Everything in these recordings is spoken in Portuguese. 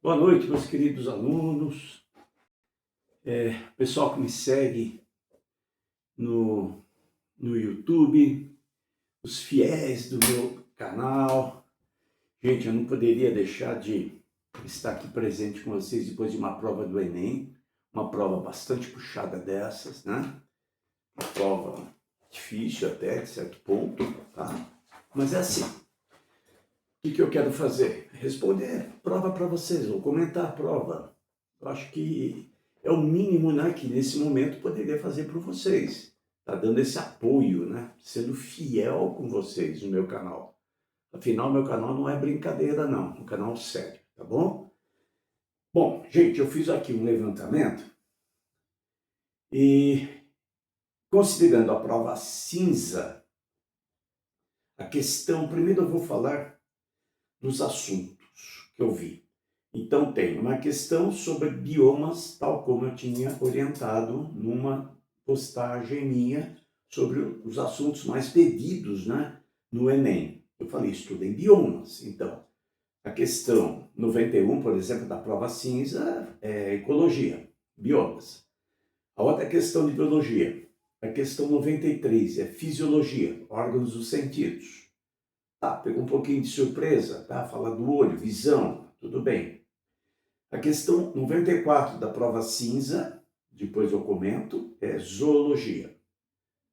Boa noite, meus queridos alunos, pessoal que me segue no, no YouTube, os fiéis do meu canal. Gente, eu não poderia deixar de estar aqui presente com vocês depois de uma prova do Enem, uma prova bastante puxada dessas, né? Uma prova difícil até, de certo ponto, tá? Mas é assim. O que eu quero fazer? Responder prova para vocês, ou comentar a prova. Eu acho que é o mínimo, né, que nesse momento poderia fazer para vocês. Tá dando esse apoio, né? Sendo fiel com vocês no meu canal. Afinal, meu canal não é brincadeira, não. É um canal sério, tá bom? Bom, gente, eu fiz aqui um levantamento e, considerando a prova cinza, a questão, primeiro eu vou falar dos assuntos que eu vi. Então, tem uma questão sobre biomas, tal como eu tinha orientado numa postagem minha sobre os assuntos mais pedidos, né, no Enem. Eu falei, estudem biomas. Então, a questão 91, por exemplo, da prova cinza, é ecologia, biomas. A outra questão de biologia, a questão 93, é fisiologia, órgãos dos sentidos. Tá, pegou um pouquinho de surpresa, tá? Fala do olho, visão, tudo bem. A questão 94 da prova cinza, depois eu comento, é zoologia.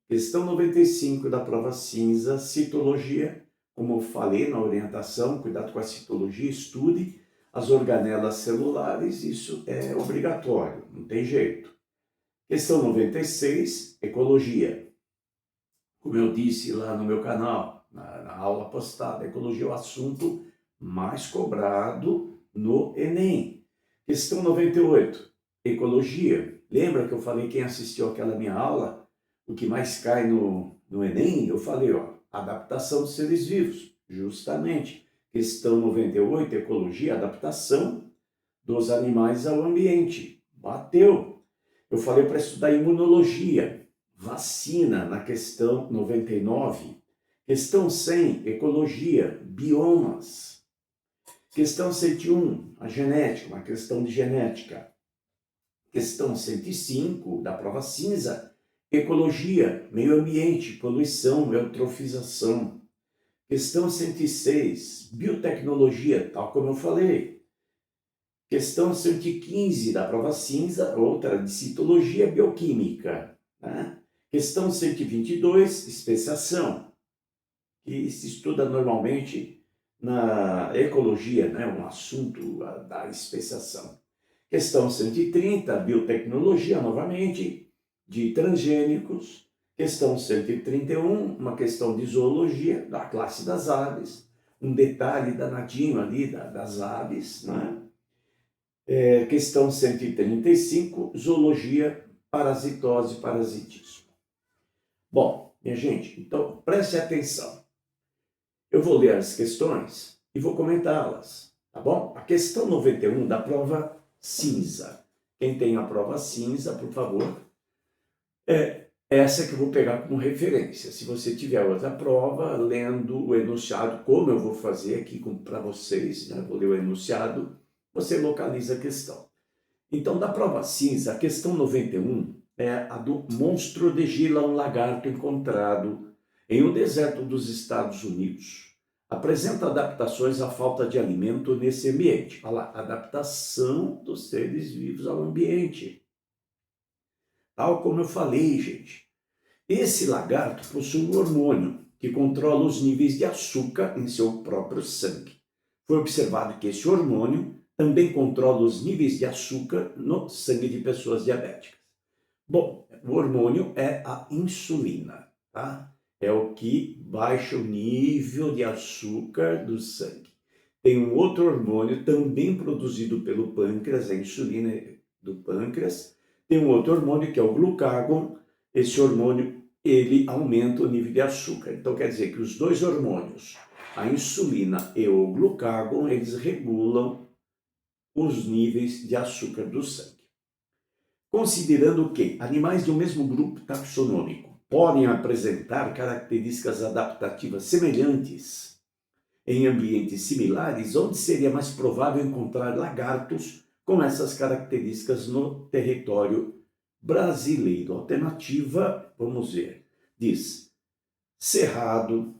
Questão 95 da prova cinza, citologia. Como eu falei na orientação, cuidado com a citologia, estude as organelas celulares, isso é obrigatório, não tem jeito. Questão 96, ecologia. Como eu disse lá no meu canal, na aula postada, ecologia é o assunto mais cobrado no Enem. Questão 98, ecologia. Lembra que eu falei, quem assistiu aquela minha aula, o que mais cai no Enem? Eu falei, ó, adaptação dos seres vivos, justamente. Questão 98, ecologia, adaptação dos animais ao ambiente. Bateu. Eu falei para estudar imunologia, vacina, na questão 99. Questão 100, ecologia, biomas. Questão 101, a genética, uma questão de genética. Questão 105, da prova cinza, ecologia, meio ambiente, poluição, eutrofização. Questão 106, biotecnologia, tal como eu falei. Questão 115 da prova cinza, outra de citologia bioquímica. Né? Questão 122, especiação, que se estuda normalmente na ecologia, né? Um assunto da especiação. Questão 130, biotecnologia, novamente, de transgênicos. Questão 131, uma questão de zoologia, da classe das aves. Um detalhe danadinho ali das aves, né? Questão 135, zoologia, parasitose e parasitismo. Bom, minha gente, então preste atenção. Eu vou ler as questões e vou comentá-las, tá bom? A questão 91 da prova cinza. Quem tem a prova cinza, por favor, é essa que eu vou pegar como referência. Se você tiver outra prova, lendo o enunciado, como eu vou fazer aqui para vocês, né? Vou ler o enunciado, você localiza a questão. Então, da prova cinza, a questão 91 é a do monstro de Gila, um lagarto encontrado em um deserto dos Estados Unidos. Apresenta adaptações à falta de alimento nesse ambiente. Olha lá, adaptação dos seres vivos ao ambiente. Tal como eu falei, gente, esse lagarto possui um hormônio que controla os níveis de açúcar em seu próprio sangue. Foi observado que esse hormônio também controla os níveis de açúcar no sangue de pessoas diabéticas. Bom, o hormônio é a insulina, tá? É o que baixa o nível de açúcar do sangue. Tem um outro hormônio também produzido pelo pâncreas, a insulina do pâncreas. Tem um outro hormônio que é o glucagon. Esse hormônio, ele aumenta o nível de açúcar. Então quer dizer que os dois hormônios, a insulina e o glucagon, eles regulam os níveis de açúcar do sangue. Considerando que animais de um mesmo grupo taxonômico podem apresentar características adaptativas semelhantes, em ambientes similares, onde seria mais provável encontrar lagartos com essas características no território brasileiro. Alternativa, vamos ver, diz Cerrado,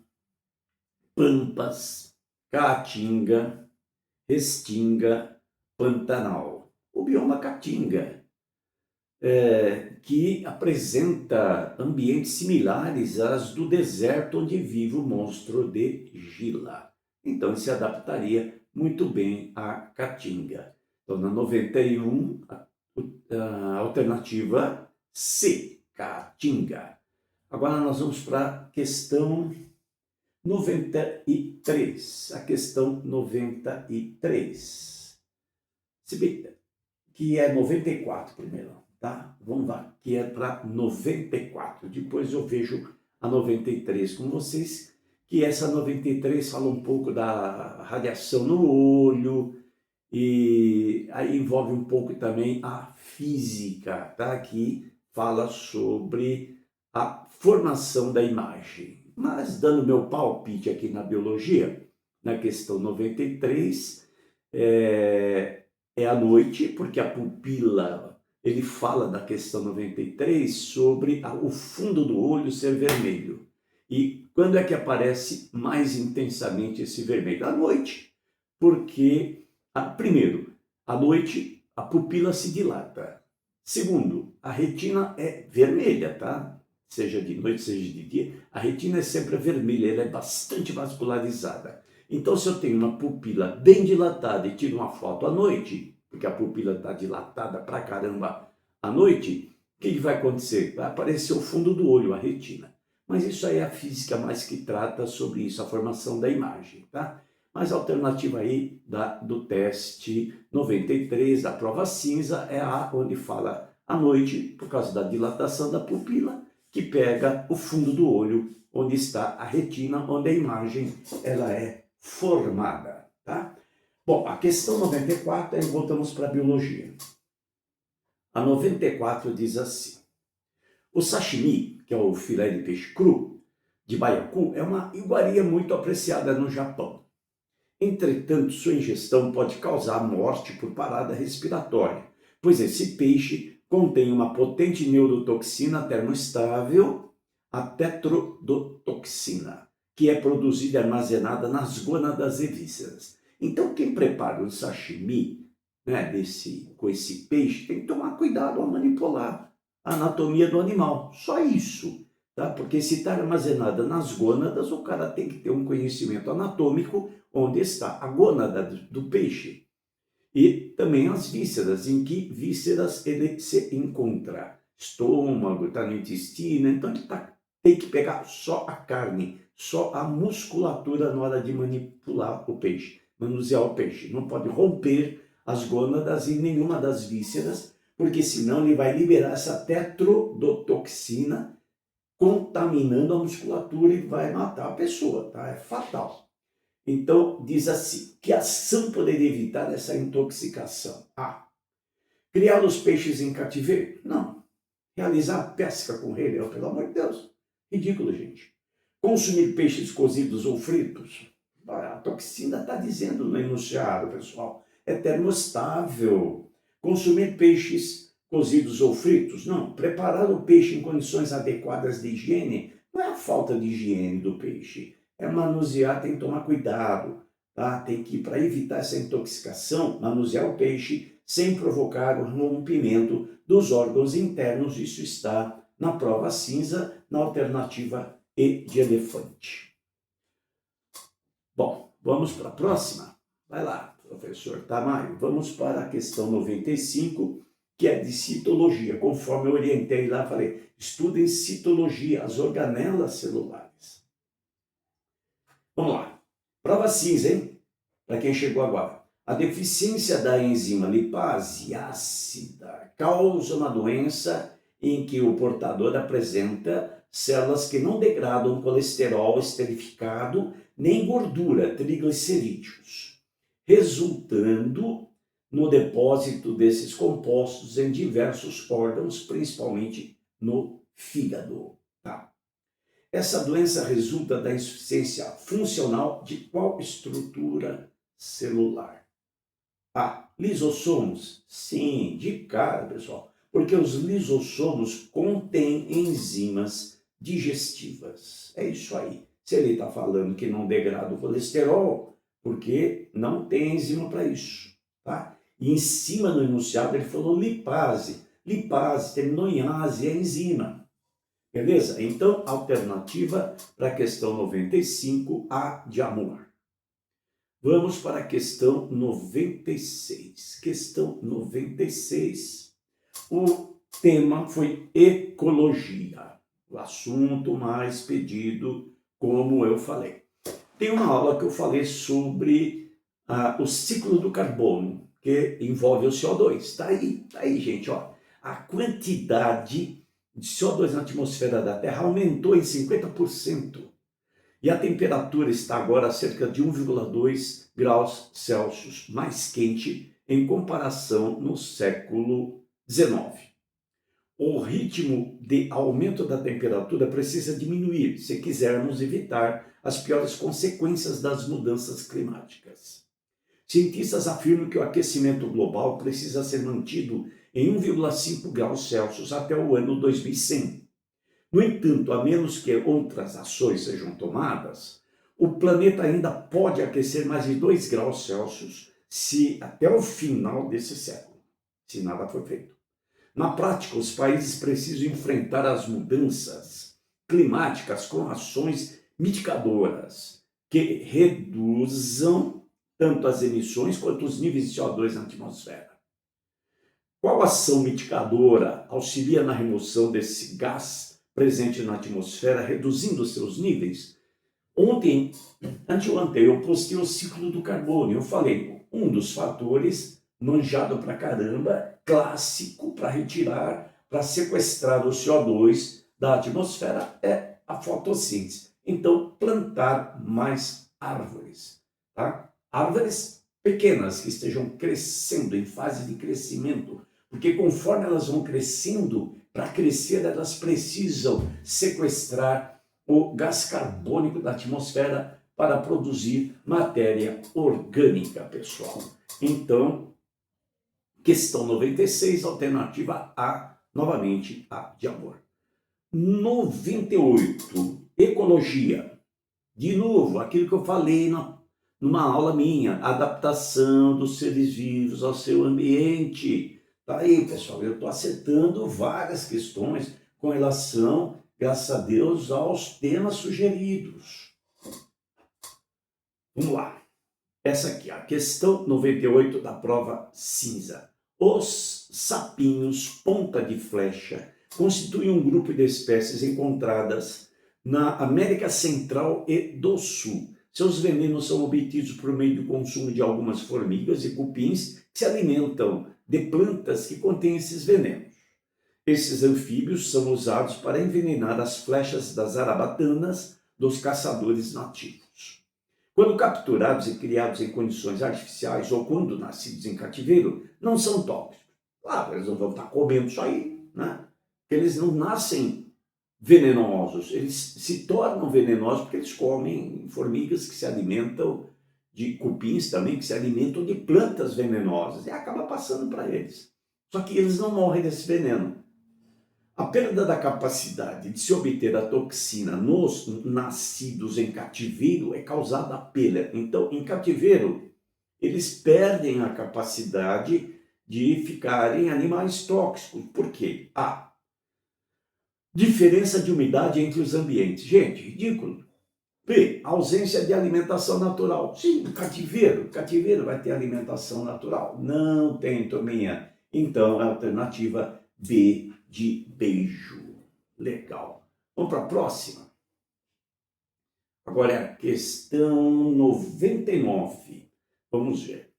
Pampas, Caatinga, Restinga, Pantanal. O bioma Caatinga, que apresenta ambientes similares aos do deserto onde vive o monstro de Gila. Então, ele se adaptaria muito bem à Caatinga. Então, na 91, a alternativa C, Caatinga. Agora nós vamos para a questão 93. A questão 93. Se bem que é 94 primeiro, tá? Vamos lá, que é para 94. Depois eu vejo a 93 com vocês, que essa 93 fala um pouco da radiação no olho, e aí envolve um pouco também a física, tá? Que fala sobre a formação da imagem. Mas dando meu palpite aqui na biologia, na questão 93, é à noite, porque a pupila, ele fala da questão 93 sobre o fundo do olho ser vermelho. E quando é que aparece mais intensamente esse vermelho? À noite, porque... Primeiro, à noite a pupila se dilata. Segundo, a retina é vermelha, tá? Seja de noite, seja de dia, a retina é sempre vermelha, ela é bastante vascularizada. Então, se eu tenho uma pupila bem dilatada e tiro uma foto à noite, porque a pupila está dilatada pra caramba à noite, o que vai acontecer? Vai aparecer o fundo do olho, a retina. Mas isso aí é a física mais que trata sobre isso, a formação da imagem, tá? Mas a alternativa aí do teste 93, da prova cinza, é a onde fala à noite, por causa da dilatação da pupila, que pega o fundo do olho, onde está a retina, onde a imagem ela é formada, tá? Bom, a questão 94, aí voltamos para a biologia. A 94 diz assim: o sashimi, que é o filé de peixe cru, de baiacu, é uma iguaria muito apreciada no Japão. Entretanto, sua ingestão pode causar morte por parada respiratória, pois esse peixe contém uma potente neurotoxina termoestável, a tetrodotoxina, que é produzida e armazenada nas gônadas e vísceras. Então, quem prepara o sashimi, né, com esse peixe, tem que tomar cuidado ao manipular a anatomia do animal. Só isso, tá? Porque se está armazenada nas gônadas, o cara tem que ter um conhecimento anatômico onde está a gônada do peixe. E também as vísceras, em que vísceras ele se encontra. Estômago, está no intestino, então ele tem que pegar só a carne, só a musculatura na hora de manipular o peixe, manusear o peixe. Não pode romper as gônadas em nenhuma das vísceras, porque senão ele vai liberar essa tetrodotoxina, contaminando a musculatura e vai matar a pessoa, tá? É fatal. Então, diz assim, que ação poderia evitar essa intoxicação? A. Criar os peixes em cativeiro? Não. Realizar pesca com rede? Pelo amor de Deus. Ridículo, gente. Consumir peixes cozidos ou fritos? A toxina está dizendo no enunciado, pessoal. É termostável. Consumir peixes cozidos ou fritos? Não. Preparar o peixe em condições adequadas de higiene? Não é a falta de higiene do peixe. É manusear, tem que tomar cuidado, tá? Tem que, para evitar essa intoxicação, manusear o peixe sem provocar o rompimento dos órgãos internos. Isso está na prova cinza, na alternativa E de elefante. Bom, vamos para a próxima. Vai lá, professor Tamayo. Vamos para a questão 95, que é de citologia. Conforme eu orientei lá, falei, estudem citologia, as organelas celulares. Vamos lá. Prova cinza, hein? Para quem chegou agora. A deficiência da enzima lipase ácida causa uma doença em que o portador apresenta células que não degradam colesterol esterificado nem gordura, triglicerídeos, resultando no depósito desses compostos em diversos órgãos, principalmente no fígado. Tá? Essa doença resulta da insuficiência funcional de qual estrutura celular? Lisossomos? Sim, de cara, pessoal. Porque os lisossomos contêm enzimas digestivas. É isso aí. Se ele está falando que não degrada o colesterol, porque não tem enzima para isso, tá? E em cima no enunciado ele falou lipase. Lipase terminou em ase, é enzima. Beleza? Então, alternativa para a questão 95, A de amor. Vamos para a questão 96. Questão 96. O tema foi ecologia. O assunto mais pedido, como eu falei. Tem uma aula que eu falei sobre o ciclo do carbono, que envolve o CO2. Tá aí, gente, ó. A quantidade de CO2 na atmosfera da Terra aumentou em 50%. E a temperatura está agora a cerca de 1,2 graus Celsius mais quente em comparação no século XIX. O ritmo de aumento da temperatura precisa diminuir se quisermos evitar as piores consequências das mudanças climáticas. Cientistas afirmam que o aquecimento global precisa ser mantido em 1,5 graus Celsius até o ano 2100. No entanto, a menos que outras ações sejam tomadas, o planeta ainda pode aquecer mais de 2 graus Celsius até o final desse século, se nada for feito. Na prática, os países precisam enfrentar as mudanças climáticas com ações mitigadoras que reduzam tanto as emissões quanto os níveis de CO2 na atmosfera. Qual ação mitigadora auxilia na remoção desse gás presente na atmosfera, reduzindo seus níveis? Anteontem, eu postei o ciclo do carbono. Eu falei, um dos fatores, manjado pra caramba, clássico para retirar, para sequestrar o CO2 da atmosfera é a fotossíntese. Então, plantar mais árvores, tá? Árvores pequenas que estejam crescendo, em fase de crescimento, porque conforme elas vão crescendo, para crescer elas precisam sequestrar o gás carbônico da atmosfera para produzir matéria orgânica, pessoal. Então, questão 96, alternativa A, novamente A de amor. 98, ecologia. De novo, aquilo que eu falei numa aula minha, adaptação dos seres vivos ao seu ambiente. Tá aí, pessoal, eu estou acertando várias questões com relação, graças a Deus, aos temas sugeridos. Vamos lá. Essa aqui, a questão 98 da prova cinza. Os sapinhos ponta de flecha constituem um grupo de espécies encontradas na América Central e do Sul. Seus venenos são obtidos por meio do consumo de algumas formigas e cupins que se alimentam de plantas que contêm esses venenos. Esses anfíbios são usados para envenenar as flechas das zarabatanas dos caçadores nativos. Quando capturados e criados em condições artificiais ou quando nascidos em cativeiro, não são tóxicos. Claro, eles não vão estar comendo isso aí, né? Porque eles não nascem venenosos, eles se tornam venenosos porque eles comem formigas que se alimentam de cupins também, que se alimentam de plantas venenosas e acaba passando para eles. Só que eles não morrem desse veneno. A perda da capacidade de se obter a toxina nos nascidos em cativeiro é causada pela. Então, em cativeiro, eles perdem a capacidade de ficarem animais tóxicos. Por quê? Diferença de umidade entre os ambientes. Gente, ridículo. B, ausência de alimentação natural. Sim, cativeiro vai ter alimentação natural. Não tem, turminha. Então, a alternativa B de beijo. Legal. Vamos para a próxima. Agora é a questão 99. Vamos ver.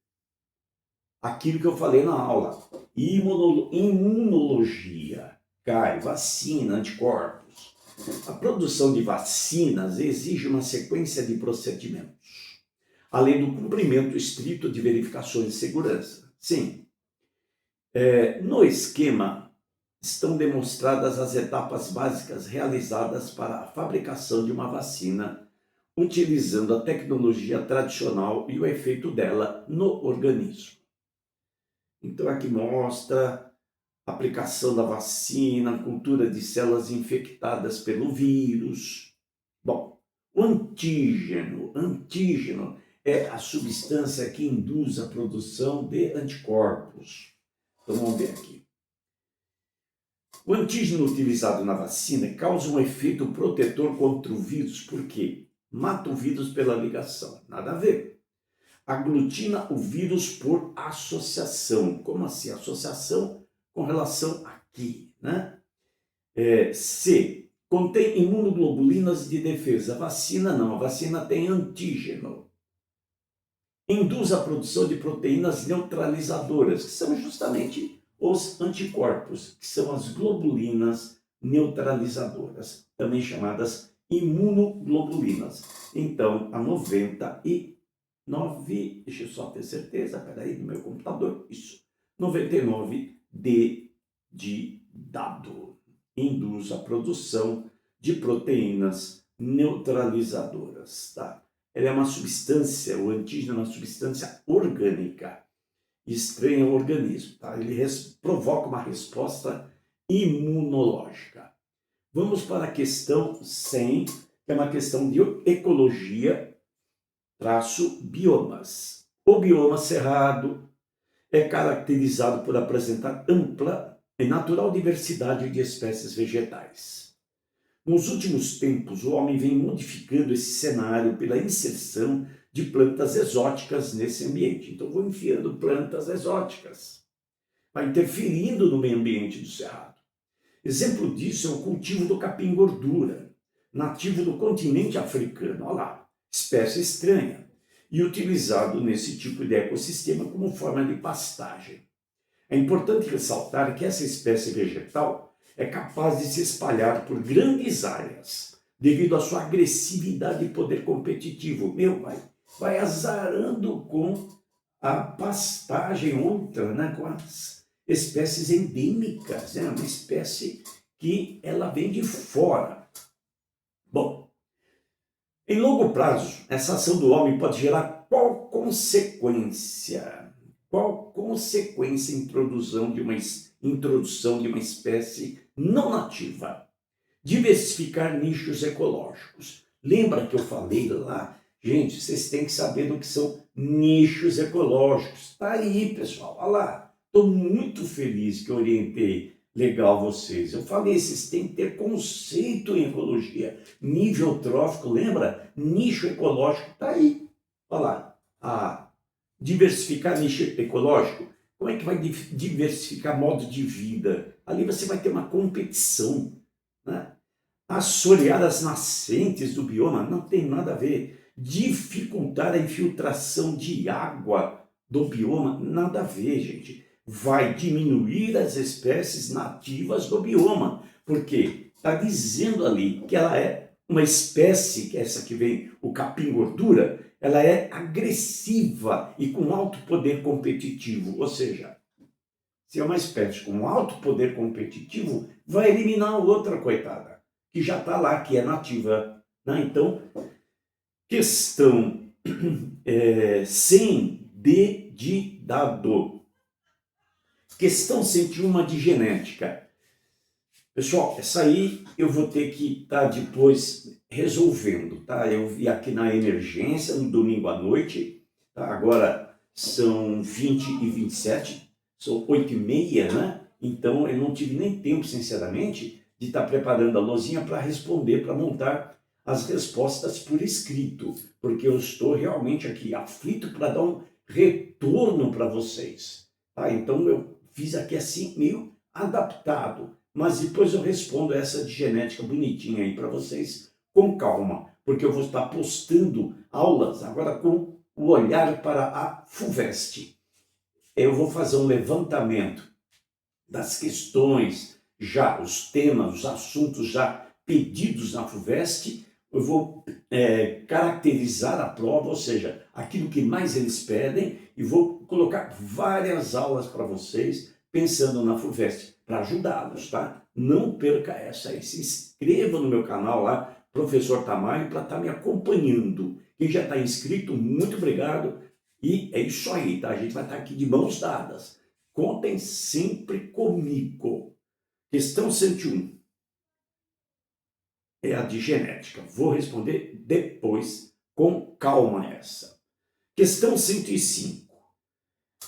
Aquilo que eu falei na aula. Imunologia. Cai, vacina, anticorpos. A produção de vacinas exige uma sequência de procedimentos, além do cumprimento estrito de verificações de segurança. Sim. No esquema estão demonstradas as etapas básicas realizadas para a fabricação de uma vacina, utilizando a tecnologia tradicional e o efeito dela no organismo. Então aqui mostra a aplicação da vacina, cultura de células infectadas pelo vírus. Bom, o antígeno é a substância que induz a produção de anticorpos. Então vamos ver aqui. O antígeno utilizado na vacina causa um efeito protetor contra o vírus, porque mata o vírus pela ligação. Nada a ver. Aglutina o vírus por associação. Como assim? Associação com relação aqui, né? C. Contém imunoglobulinas de defesa. A vacina não. A vacina tem antígeno. Induz a produção de proteínas neutralizadoras, que são justamente os anticorpos, que são as globulinas neutralizadoras, também chamadas imunoglobulinas. Então, a 99, deixa eu só ter certeza, peraí, no meu computador, isso, 99D de dado, induz a produção de proteínas neutralizadoras, tá? Ela é uma substância, o antígeno é uma substância orgânica, estranha ao organismo, tá? Ele provoca uma resposta imunológica. Vamos para a questão 100, que é uma questão de ecologia, biomas. O bioma cerrado é caracterizado por apresentar ampla e natural diversidade de espécies vegetais. Nos últimos tempos, o homem vem modificando esse cenário pela inserção de plantas exóticas nesse ambiente. Então, vou enfiando plantas exóticas, vai interferindo no meio ambiente do cerrado. Exemplo disso é o cultivo do capim-gordura, nativo do continente africano, olha lá, espécie estranha, e utilizado nesse tipo de ecossistema como forma de pastagem. É importante ressaltar que essa espécie vegetal é capaz de se espalhar por grandes áreas, devido à sua agressividade e poder competitivo. Vai azarando com a pastagem outra, né? Com as espécies endêmicas, né? Uma espécie que ela vem de fora. Bom, em longo prazo, essa ação do homem pode gerar qual consequência? Qual consequência a introdução de uma espécie não nativa? Diversificar nichos ecológicos. Lembra que eu falei lá? Gente, vocês têm que saber do que são nichos ecológicos. Tá aí, pessoal. Olha lá. Estou muito feliz que eu orientei legal vocês. Eu falei, vocês têm que ter conceito em ecologia. Nível trófico, lembra? Nicho ecológico. Tá aí. Olha lá. Diversificar nicho ecológico. Como é que vai diversificar modo de vida? Ali você vai ter uma competição, né? Assorear as nascentes do bioma não tem nada a ver. Dificultar a infiltração de água do bioma, nada a ver, gente. Vai diminuir as espécies nativas do bioma, porque está dizendo ali que ela é uma espécie, que é essa que vem, o capim-gordura, ela é agressiva e com alto poder competitivo, ou seja, se é uma espécie com alto poder competitivo, vai eliminar a outra, coitada, que já está lá, que é nativa, né? Então, questão 100 de dado. Questão 101 de genética. Pessoal, essa aí eu vou ter que estar depois resolvendo, tá? Eu vi aqui na emergência no domingo à noite, tá? Agora são 20h27, são 8h30, né? Então eu não tive nem tempo, sinceramente, de estar preparando a lousinha para responder, para montar as respostas por escrito, porque eu estou realmente aqui aflito para dar um retorno para vocês, tá? Então eu fiz aqui assim, meio adaptado, mas depois eu respondo essa de genética bonitinha aí para vocês, com calma, porque eu vou estar postando aulas agora com o olhar para a FUVEST. Eu vou fazer um levantamento das questões, já os temas, os assuntos já pedidos na FUVEST, eu vou caracterizar a prova, ou seja, aquilo que mais eles pedem, e vou colocar várias aulas para vocês, pensando na FUVEST, para ajudá-los, tá? Não perca essa aí. Se inscreva no meu canal lá, Professor Tamayo, para estar me acompanhando. Quem já está inscrito, muito obrigado. E é isso aí, tá? A gente vai estar aqui de mãos dadas. Contem sempre comigo. Questão 101 é a de genética. Vou responder depois, com calma essa. Questão 105.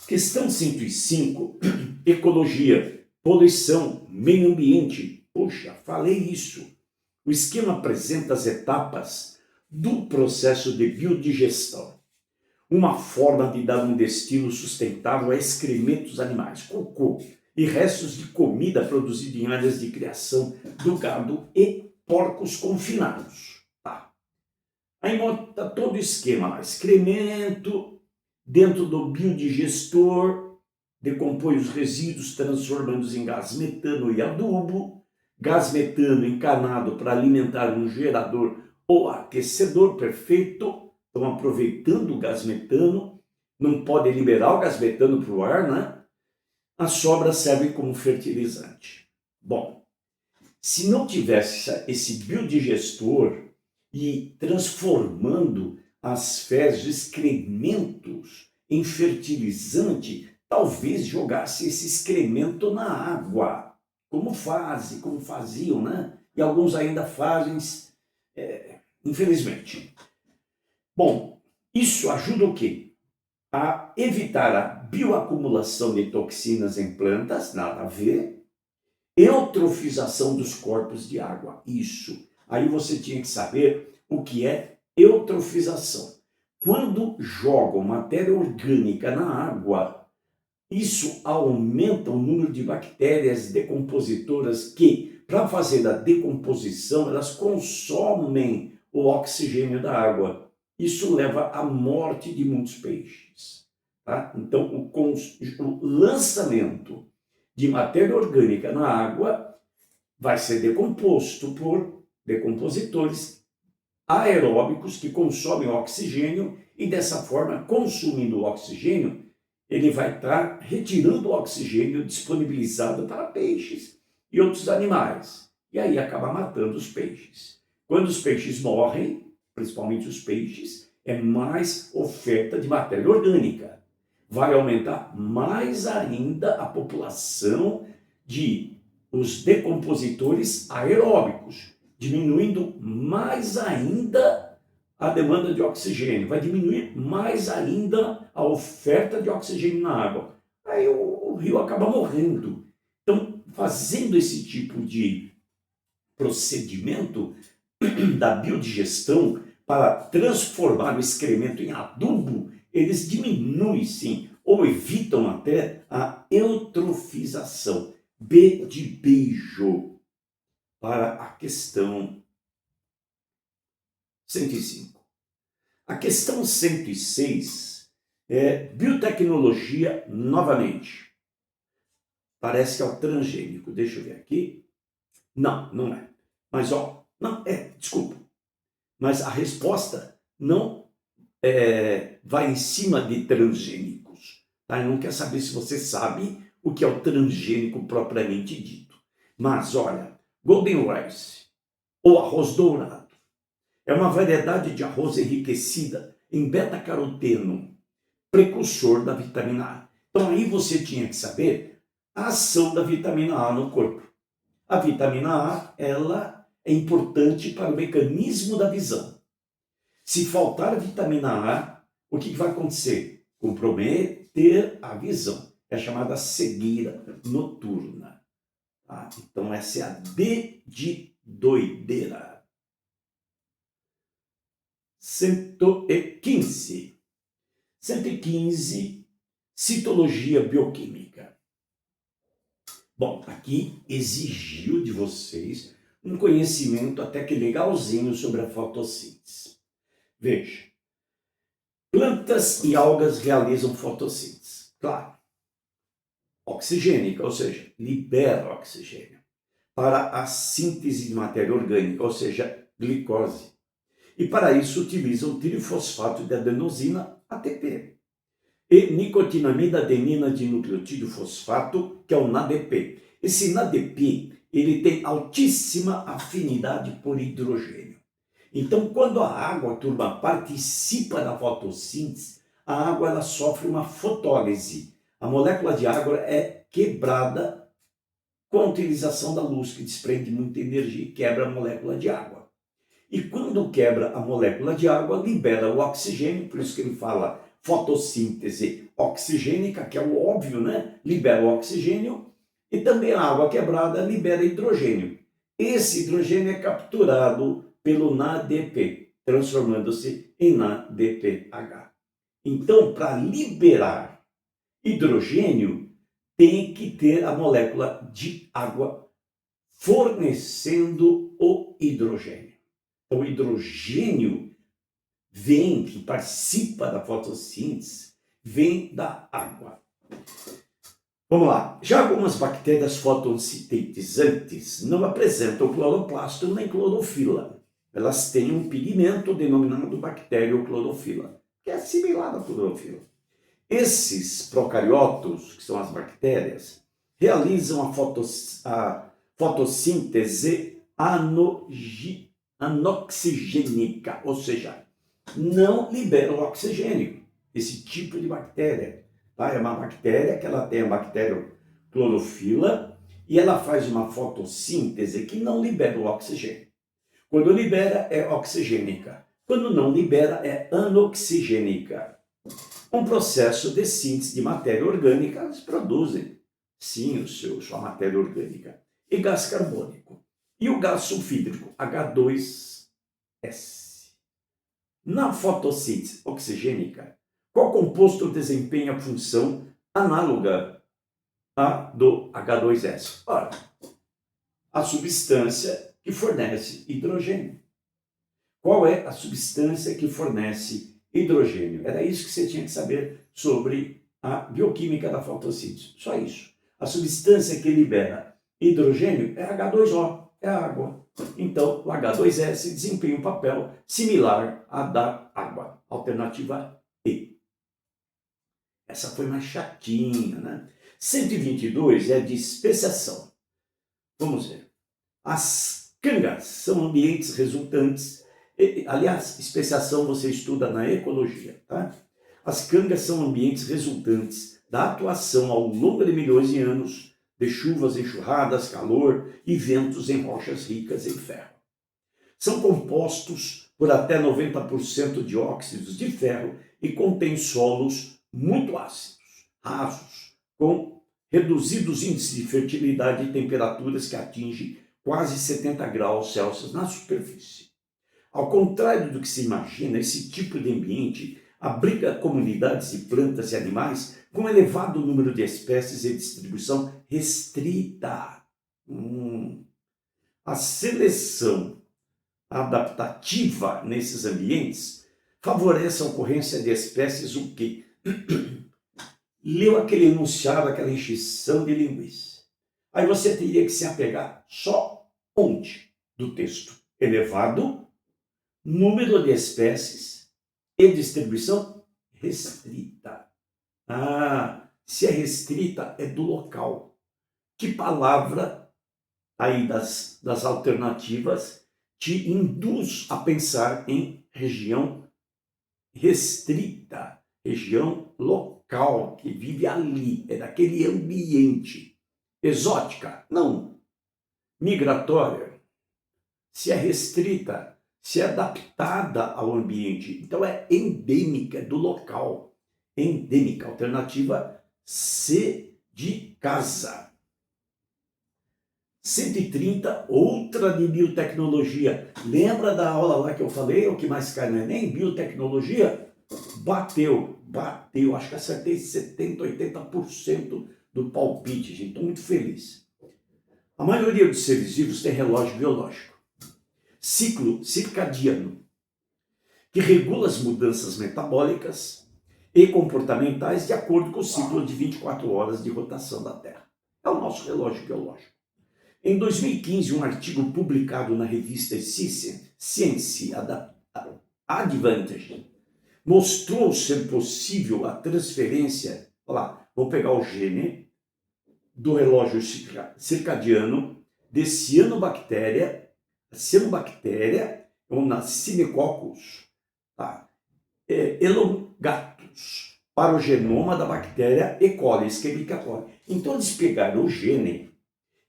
Questão 105, ecologia, poluição, meio ambiente. Poxa, falei isso. O esquema apresenta as etapas do processo de biodigestão. Uma forma de dar um destino sustentável a excrementos animais, cocô e restos de comida produzida em áreas de criação do gado e porcos confinados. Tá. Aí mostra todo o esquema, excremento dentro do biodigestor, decompõe os resíduos transformando-os em gás metano e adubo, gás metano encanado para alimentar um gerador ou aquecedor perfeito. Estão aproveitando o gás metano, não pode liberar o gás metano para o ar, né? A sobra serve como fertilizante. Bom, se não tivesse esse biodigestor e transformando as fezes, excrementos em fertilizante, talvez jogasse esse excremento na água, como faziam, né? E alguns ainda fazem, infelizmente. Bom, isso ajuda o quê? A evitar a bioacumulação de toxinas em plantas, nada a ver, eutrofização dos corpos de água, isso. Aí você tinha que saber o que é eutrofização. Quando jogam matéria orgânica na água, isso aumenta o número de bactérias decompositoras que, para fazer a decomposição, elas consomem o oxigênio da água. Isso leva à morte de muitos peixes. Tá? Então, o lançamento de matéria orgânica na água vai ser decomposto por decompositores aeróbicos que consomem oxigênio e, dessa forma, consumindo o oxigênio, ele vai estar retirando o oxigênio disponibilizado para peixes e outros animais. E aí acaba matando os peixes. Quando os peixes morrem, principalmente os peixes, é mais oferta de matéria orgânica. Vai aumentar mais ainda a população de os decompositores aeróbicos, diminuindo mais ainda a demanda de oxigênio, vai diminuir mais ainda a oferta de oxigênio na água. Aí o rio acaba morrendo. Então, fazendo esse tipo de procedimento da biodigestão para transformar o excremento em adubo, eles diminuem, sim, ou evitam até a eutrofização. B de beijo para a questão 105. A questão 106 é biotecnologia novamente. Parece que é o transgênico. Deixa eu ver aqui. Não, não é. Mas, não, desculpa. Mas a resposta não vai em cima de transgênicos. Tá? Eu não quero saber se você sabe o que é o transgênico propriamente dito. Mas, olha, Golden Rice, ou arroz dourado, é uma variedade de arroz enriquecida em beta-caroteno, precursor da vitamina A. Então aí você tinha que saber a ação da vitamina A no corpo. A vitamina A, ela é importante para o mecanismo da visão. Se faltar a vitamina A, o que vai acontecer? Comprometer a visão. É chamada cegueira noturna. Tá? Então essa é a D de doideira. 115. 115, citologia bioquímica. Bom, aqui exigiu de vocês um conhecimento até que legalzinho sobre a fotossíntese. Veja, plantas e algas realizam fotossíntese, claro, oxigênica, ou seja, libera oxigênio, para a síntese de matéria orgânica, ou seja, glicose. E para isso utilizam trifosfato de adenosina, ATP. e nicotinamida adenina dinucleotídeo fosfato, que é o NADP. Esse NADP, ele tem altíssima afinidade por hidrogênio. Então, quando a água, turma, participa da fotossíntese, a água ela sofre uma fotólise. A molécula de água é quebrada com a utilização da luz, que desprende muita energia e quebra a molécula de água. E quando quebra a molécula de água, libera o oxigênio, por isso que ele fala fotossíntese oxigênica, que é o óbvio, né? Libera o oxigênio, e também a água quebrada libera hidrogênio. Esse hidrogênio é capturado pelo NADP, transformando-se em NADPH. Então, para liberar hidrogênio, tem que ter a molécula de água fornecendo o hidrogênio. Então, o hidrogênio que participa da fotossíntese, vem da água. Vamos lá. Já algumas bactérias fotossintetizantes não apresentam cloroplasto nem clorofila. Elas têm um pigmento denominado bacterioclorofila, que é similar à clorofila. Esses procariotos, que são as bactérias, realizam a fotossíntese anoxigênica, ou seja, não liberam oxigênio. Esse tipo de bactéria, tá? É uma bactéria que ela tem a bacterioclorofila e ela faz uma fotossíntese que não libera o oxigênio. Quando libera, é oxigênica. Quando não libera, é anoxigênica. Um processo de síntese de matéria orgânica, elas produzem, sim, sua matéria orgânica. E gás carbônico. E o gás sulfídrico, H2S. Na fotossíntese oxigênica, qual composto desempenha a função análoga à do H2S? Ora, a substância que fornece hidrogênio. Qual é a substância que fornece hidrogênio? Era isso que você tinha que saber sobre a bioquímica da fotossíntese. Só isso. A substância que libera hidrogênio é H2O, é a água. Então, o H2S desempenha um papel similar à da água. Alternativa E. Essa foi mais chatinha, né? 122 é de especiação. Vamos ver. As cangas são ambientes resultantes. Aliás, especiação você estuda na ecologia, tá? As cangas são ambientes resultantes da atuação ao longo de milhões de anos de chuvas, enxurradas, calor e ventos em rochas ricas em ferro. São compostos por até 90% de óxidos de ferro e contêm solos muito ácidos, rasos, com reduzidos índices de fertilidade e temperaturas que atingem quase 70 graus Celsius na superfície. Ao contrário do que se imagina, esse tipo de ambiente abriga comunidades de plantas e animais com elevado número de espécies e distribuição restrita. A seleção adaptativa nesses ambientes favorece a ocorrência de espécies o quê? Leu aquele enunciado, aquela encheção de linguiça. Aí você teria que se apegar só onde do texto? Elevado número de espécies e distribuição restrita. Se é restrita, é do local. Que palavra aí das alternativas te induz a pensar em região restrita, região local, que vive ali, é daquele ambiente. Exótica? Não. Migratória? Se é restrita, se é adaptada ao ambiente. Então é endêmica, é do local. Endêmica, alternativa C de casa. 130, outra de biotecnologia. Lembra da aula lá que eu falei, o que mais cai no Enem? Biotecnologia? Bateu. Acho que acertei 70%, 80% do palpite, gente. Estou muito feliz. A maioria dos seres vivos tem relógio biológico. Ciclo circadiano, que regula as mudanças metabólicas e comportamentais de acordo com o ciclo de 24 horas de rotação da Terra. É o nosso relógio biológico. Em 2015, um artigo publicado na revista Science Advantage mostrou ser possível a transferência. Olha lá, vou pegar o gene do relógio circadiano de cianobactéria, ou na Cinecoccus, tá? Elongatus, para o genoma da bactéria E. coli, Escherichia coli. Então eles pegaram o gene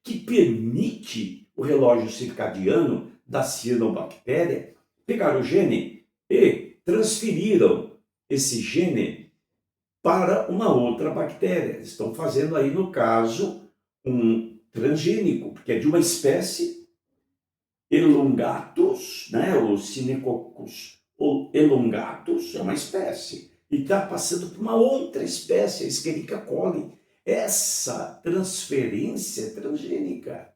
que permite o relógio circadiano da cianobactéria, pegaram o gene e transferiram esse gene para uma outra bactéria. Estão fazendo aí, no caso, um transgênico, porque é de uma espécie Elongatus, né? O Cinecoccus elongatus é uma espécie, e está passando para uma outra espécie, a Escherichia coli. Essa transferência é transgênica.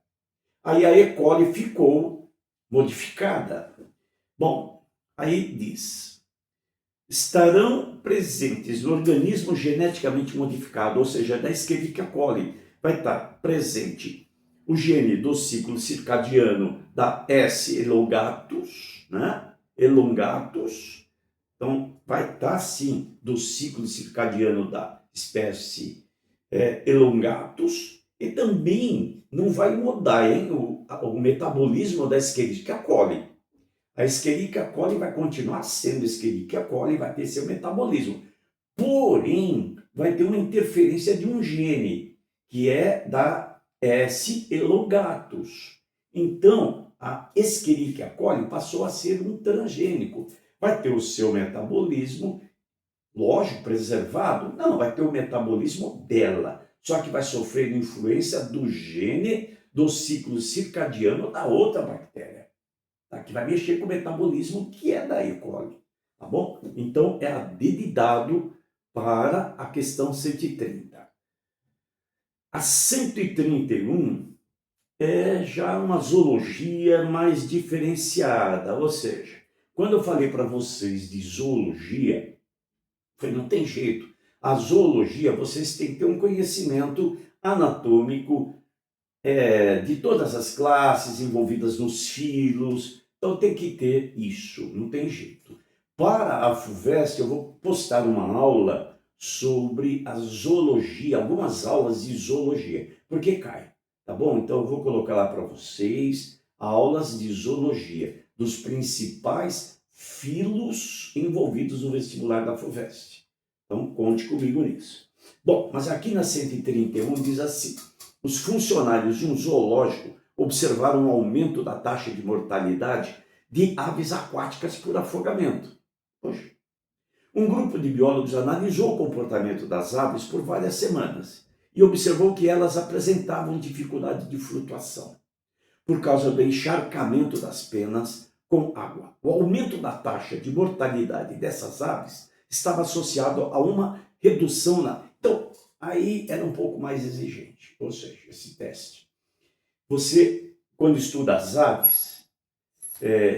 Aí a E. coli ficou modificada. Bom, aí diz: estarão presentes no organismo geneticamente modificado, ou seja, da Escherichia coli, vai estar presente o gene do ciclo circadiano da S. elongatus, né? Elongatus. Então, vai estar, sim, do ciclo circadiano da espécie elongatus, e também não vai mudar, hein, o metabolismo da Escherichia coli. A Escherichia coli vai continuar sendo Escherichia coli, vai ter seu metabolismo. Porém, vai ter uma interferência de um gene, que é da S. elongatus. Então, a Escherichia coli passou a ser um transgênico. Vai ter o seu metabolismo, lógico, preservado? Não, vai ter o metabolismo dela. Só que vai sofrer influência do gene do ciclo circadiano da outra bactéria, tá? Que vai mexer com o metabolismo que é da E. coli, tá bom? Então, é a dedidado para a questão 130. A 131 é já uma zoologia mais diferenciada, ou seja, quando eu falei para vocês de zoologia, falei, não tem jeito. A zoologia, vocês têm que ter um conhecimento anatômico de todas as classes envolvidas nos filos. Então tem que ter isso, não tem jeito. Para a FUVEST, eu vou postar uma aula sobre a zoologia, algumas aulas de zoologia, porque cai, tá bom? Então eu vou colocar lá para vocês aulas de zoologia, dos principais filos envolvidos no vestibular da FUVEST. Então conte comigo nisso. Bom, mas aqui na 131 diz assim: os funcionários de um zoológico observaram um aumento da taxa de mortalidade de aves aquáticas por afogamento. Poxa. Um grupo de biólogos analisou o comportamento das aves por várias semanas e observou que elas apresentavam dificuldade de flutuação por causa do encharcamento das penas com água. O aumento da taxa de mortalidade dessas aves estava associado a uma redução na... Então, aí era um pouco mais exigente, ou seja, esse teste. Você, quando estuda as aves,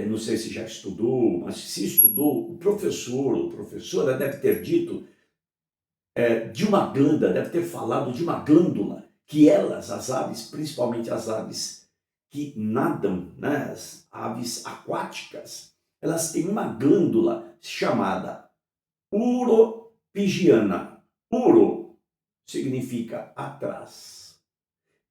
não sei se já estudou, mas se estudou, o professor ou professora deve ter dito de uma glândula, deve ter falado de uma glândula que elas, as aves, principalmente as aves que nadam, né, as aves aquáticas, elas têm uma glândula chamada uropigiana. Uro significa atrás,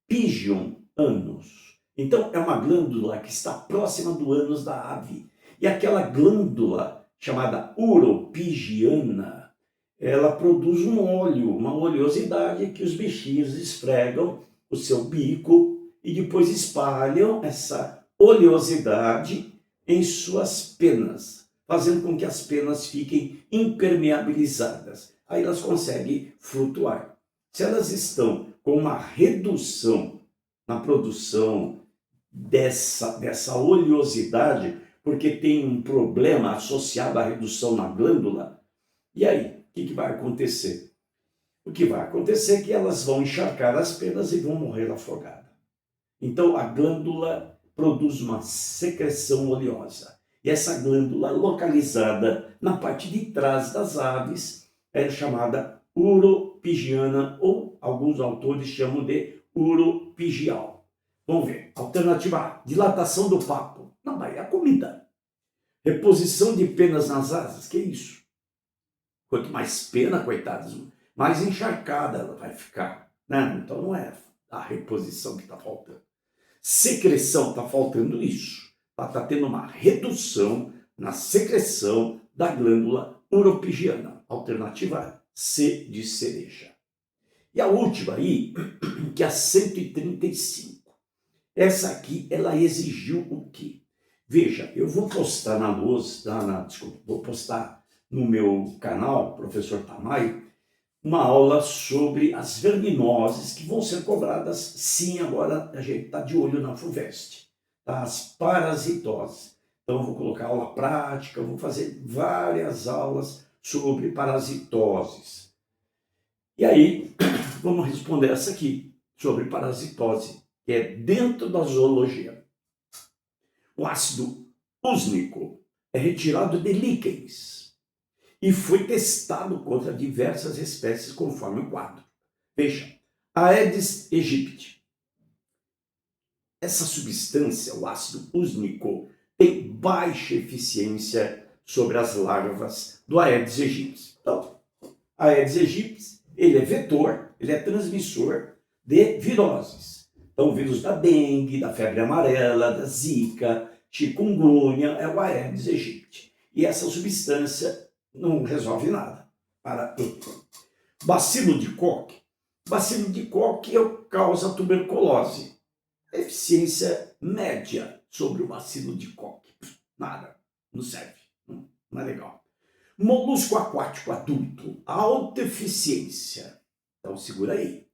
pigion, ânus. Então, é uma glândula que está próxima do ânus da ave. E aquela glândula chamada uropigiana, ela produz um óleo, uma oleosidade que os bichinhos esfregam o seu bico e depois espalham essa oleosidade em suas penas, fazendo com que as penas fiquem impermeabilizadas. Aí elas conseguem flutuar. Se elas estão com uma redução na produção dessa oleosidade, porque tem um problema associado à redução na glândula, e aí, o que vai acontecer? O que vai acontecer é que elas vão encharcar as penas e vão morrer afogadas. Então, a glândula produz uma secreção oleosa. E essa glândula, localizada na parte de trás das aves, é chamada uropigiana, ou alguns autores chamam de uropigial. Vamos ver. Alternativa A: dilatação do papo. Não, mas é a comida. Reposição de penas nas asas. Que isso? Quanto mais pena, coitadas, mais encharcada ela vai ficar, né? Então não é a reposição que está faltando. Secreção, está faltando isso. Está tendo uma redução na secreção da glândula uropigiana. Alternativa C de cereja. E a última aí, que é a 135. Essa aqui, ela exigiu o quê? Veja, eu vou postar na luz, desculpa, vou postar no meu canal, Professor Tamayo, uma aula sobre as verminoses que vão ser cobradas, sim, agora a gente está de olho na FUVEST, tá? As parasitoses. Então eu vou colocar aula prática, eu vou fazer várias aulas sobre parasitoses. E aí, vamos responder essa aqui, sobre parasitose, que é dentro da zoologia. O ácido úsnico é retirado de líquens e foi testado contra diversas espécies conforme o quadro. Veja, Aedes aegypti. Essa substância, o ácido úsnico, tem baixa eficiência sobre as larvas do Aedes aegypti. Então, Aedes aegypti, ele é vetor, ele é transmissor de viroses. Então, o vírus da dengue, da febre amarela, da zika, chikungunya, é o Aedes aegypti. E essa substância não resolve nada. Bacilo de Koch. Bacilo de Koch causa tuberculose. Eficiência média sobre o bacilo de Koch. Nada, não serve, não é legal. Molusco aquático adulto, alta eficiência. Então segura aí.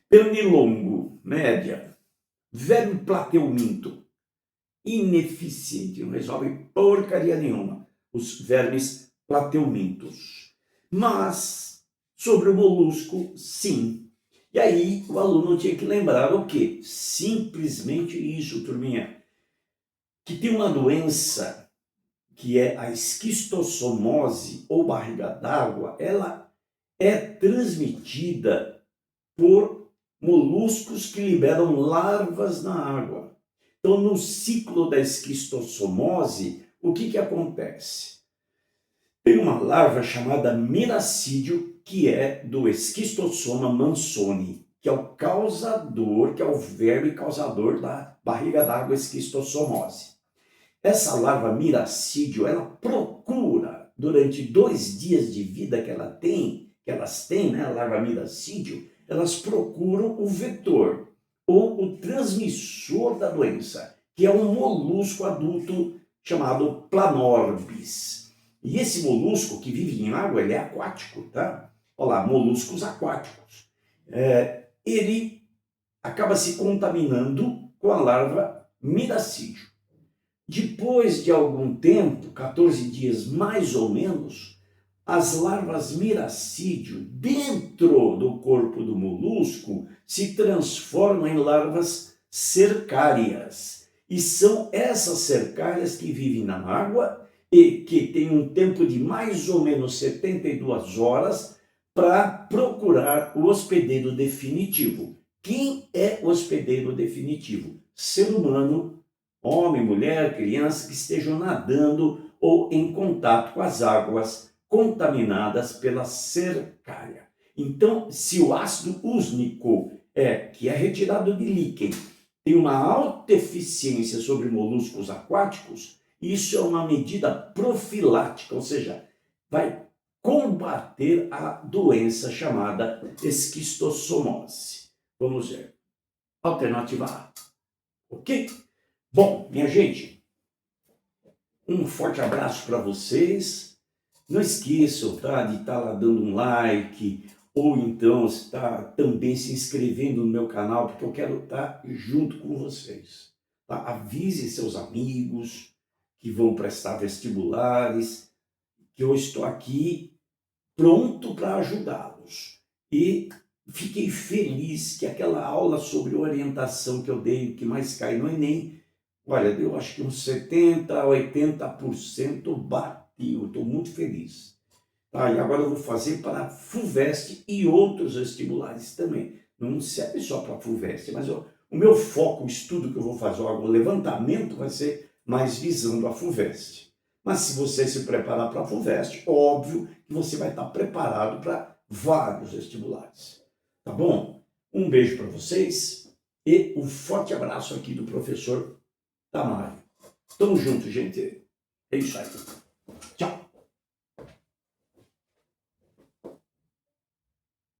Pernilongo, média. Verme plateuminto, ineficiente, não resolve porcaria nenhuma. Os vermes plateumintos. Mas, sobre o molusco, sim. E aí, o aluno tinha que lembrar o quê? Simplesmente isso, turminha. Que tem uma doença que é a esquistossomose ou barriga d'água, ela é transmitida por moluscos que liberam larvas na água. Então, no ciclo da esquistossomose, o que acontece? Tem uma larva chamada miracídio, que é do Esquistossoma mansoni, que é o causador, que é o verme causador da barriga d'água esquistossomose. Essa larva miracídio, ela procura, durante 2 dias de vida que elas têm, né, a larva miracídio, elas procuram o vetor, ou o transmissor da doença, que é um molusco adulto chamado Planorbis. E esse molusco que vive em água, ele é aquático, tá? Olha lá, moluscos aquáticos. Ele acaba se contaminando com a larva miracídio. Depois de algum tempo, 14 dias mais ou menos, as larvas miracídio dentro do corpo do molusco se transformam em larvas cercárias. E são essas cercárias que vivem na água e que têm um tempo de mais ou menos 72 horas para procurar o hospedeiro definitivo. Quem é o hospedeiro definitivo? Ser humano, homem, mulher, criança que estejam nadando ou em contato com as águas contaminadas pela cercária. Então, se o ácido úsnico que é retirado de líquen, tem uma alta eficiência sobre moluscos aquáticos, isso é uma medida profilática, ou seja, vai combater a doença chamada esquistossomose. Vamos ver. Alternativa A. Ok? Bom, minha gente, um forte abraço para vocês. Não esqueçam, tá, de estar lá dando um like, ou então estar também se inscrevendo no meu canal, porque eu quero estar junto com vocês. Tá? Avise seus amigos que vão prestar vestibulares, que eu estou aqui pronto para ajudá-los. E fiquei feliz que aquela aula sobre orientação que eu dei, que mais cai no Enem, olha, eu acho que uns 70% a 80% bateu. Estou muito feliz. Tá, e agora eu vou fazer para a FUVEST e outros vestibulares também. Não serve só para a FUVEST, mas o meu foco, o estudo que eu vou fazer, o levantamento vai ser mais visando a FUVEST. Mas se você se preparar para a FUVEST, óbvio que você vai estar preparado para vários vestibulares. Tá bom? Um beijo para vocês e um forte abraço aqui do professor Tamário. Tamo junto, gente. É isso aí. Tchau.